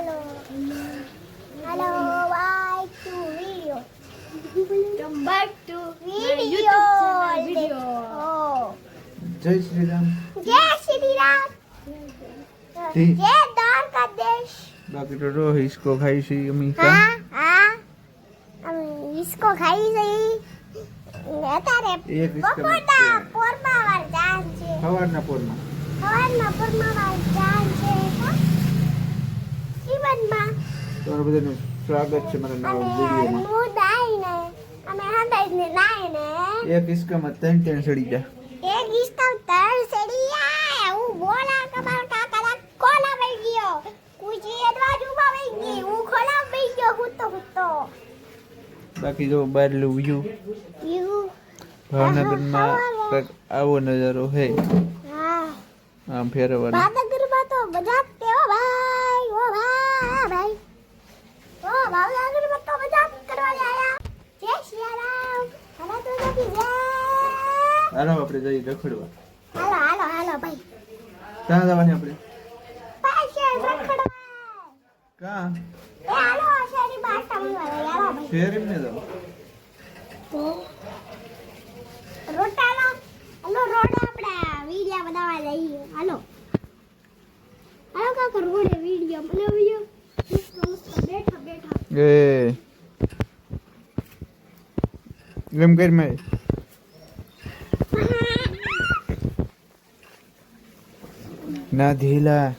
hello. Hello, back to video. Come back to my Video. YouTube channel video. Oh. જય શ્રી રામ. જય શ્રી રામ. જી. જય દ્વારકાધીશ. બાકી તો રો હિસકો ખાઈ છે અમી કા हाँ हाँ हम इसको खाई सही અત્યારે એક હિસકા બપોરના પોરમાં વાર જાન છે સવારના પોરમાં સવારના પોરમાં વાર જાન છે જીવનમાં તમારું બધાનું સ્વાગત છે મારા નવા અને વિડીયોમાં. હું નાઈને અમે હંદાઈને નાઈને એક હિસકામાં ત્રણ સડી જા. એક ઇસ્તમ તર સડીયા હું બોલા કમાલ કાકા કોલા પડી ગયો કુજી અદવાજુમાં પડી ગઈ હું ખોલા પડી ગયો હુતો બાકી જો બહારનું વ્યૂ યુ ભાવનગરમાં કંઈક આવો નજારો હે હા આમ ફેરવાનો. ભાવનગરમાં તો મજા તે ઓ ભાઈ ઓ ભાવનગરમાં તો મજા કરવા આયા જય શ્રી રામ હવે તો જતી જય હાલો આપણે જઈએ રખડવા. હાલો ભાઈ ક્યાં જવાની આપણે? પાછે રખડવા ક્યાં? હાલો શેરી બાટા મળવા યાર ભાઈ શેરીમ ને જાવ. તો રોટાનો હાલો રોડ આપણે વિડિયો બનાવવા જઈએ હાલો કાકા રોડે વિડિયો બનાવ્યો મસ્ત બેઠા એ એમ કરી મેં ના ધીલા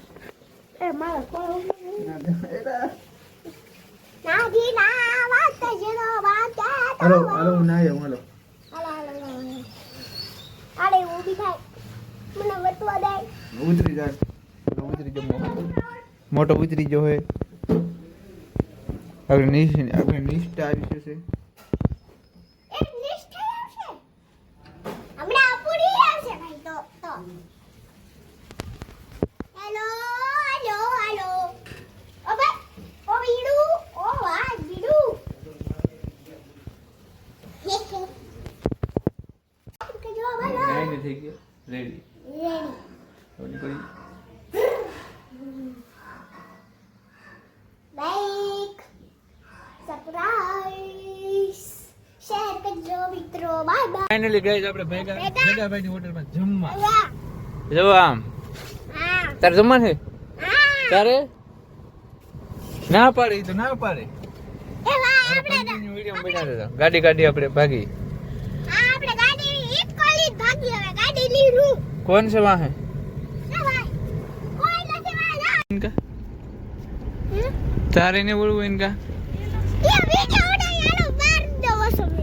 એ મારા કોણ ના ધીલા. નાધી ના વાત જેનો વાત હાલો હાલો હું ના આવ્યો હાલો. અરે ઊભી થાય મને વટવા દે ઉતરી જા. ઉતરી જો મોટો ઉતરી જો હે. આપણે નિષ્ઠા આવી છે. એક લિસ્ટ આવશે હમણાં પૂરી આવશે ભાઈ તો હેલો ઓ ભાઈ ઓ બીડુ ઓ વાહ બીડુ કે જો ભાઈ નહીં થઈ ગયો ready. Ready like subscribe share કરજો મિત્રો બાય બાય ફાઇનલી ગાઈસ આપણે ભેગાભાઈની હોટલમાં જમવા. હા જો આમ તારે જમવાનું છે તારે ના પાડે તો ના પાડે. એ વાહ આપણે કન્ટિન્યુ વિડિયો બનાવી દેતા. ગાડી આપણે ભાગી. આપણે ગાડી એક કોલી ભાગી હવે ગાડી લીધું કોણ છે વાહે? એ ભાઈ કોઈ નથી વાલા इनका તારે ને બોલવું ઇનકા એ વિડિયો ઉડા યાર બાર દો વસો મે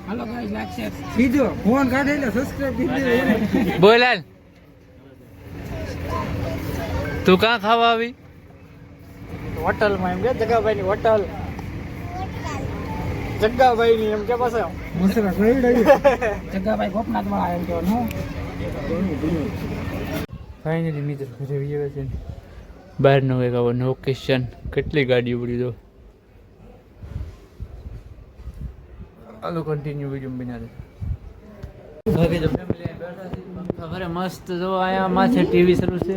હાલો ગાઈસ લાઈક શેર સીધો ફોન કાઢે એટલે સબસ્ક્રાઇબ દીધી બોલ હાલ. તું કાં ખાવા આવી? હોટલ માં એમ કે જગાભાઈ ની હોટલ જગાભાઈ ની એમ કે પાસે મસરા કઈ રહી જગાભાઈ ગોપનાથ વાળા એમ કે નો ફાઇનલી મિત્રો ઘરે આવ્યા છે. બહારનો એક આવો લોકેશન. કેટલી ગાડીઓ પડી દો. આલો કન્ટિન્યુ વિડિયો બનાવે. બાકી જો ફેમિલી બેઠા છે પંખા ભરે મસ્ત. જો આયા માથે ટીવી શરૂ છે.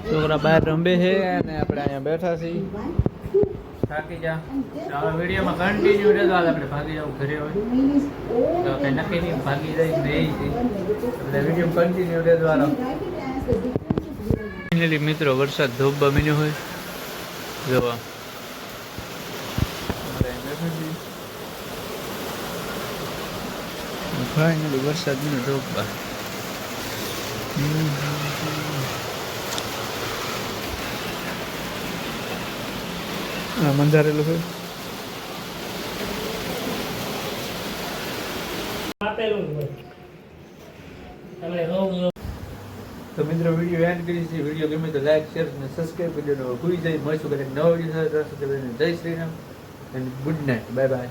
છોકરા બહાર રમે છે અને આપણે અહીંયા બેઠા છીએ. થાકી જા. આ વિડીયોમાં કન્ટિન્યુ રહેતો. હાલ આપણે ભાગી જાવ ઘરે હોય તો કઈ નક્કી નહીં ભાગી જાય નહીં. એટલે વિડીયો કન્ટિન્યુ રહેતો. હાલો ફાઇનલી મિત્રો વરસાદ ધોબા મીન્યો હોય. જોવા ફાઇનલી વરસાદ મીન્યો ધોબા. બંધારેલું હોય. તો મિત્રો વિડીયો એન્ડ કરી છે. વિડીયો ગમે તો લાઈક શેર અને સબસ્ક્રાઈબ કરી દેજો. ભૂલી જાય મળશું કરે નવો વિડીયો સાથે. જય Shri Ram and good night. Bye bye.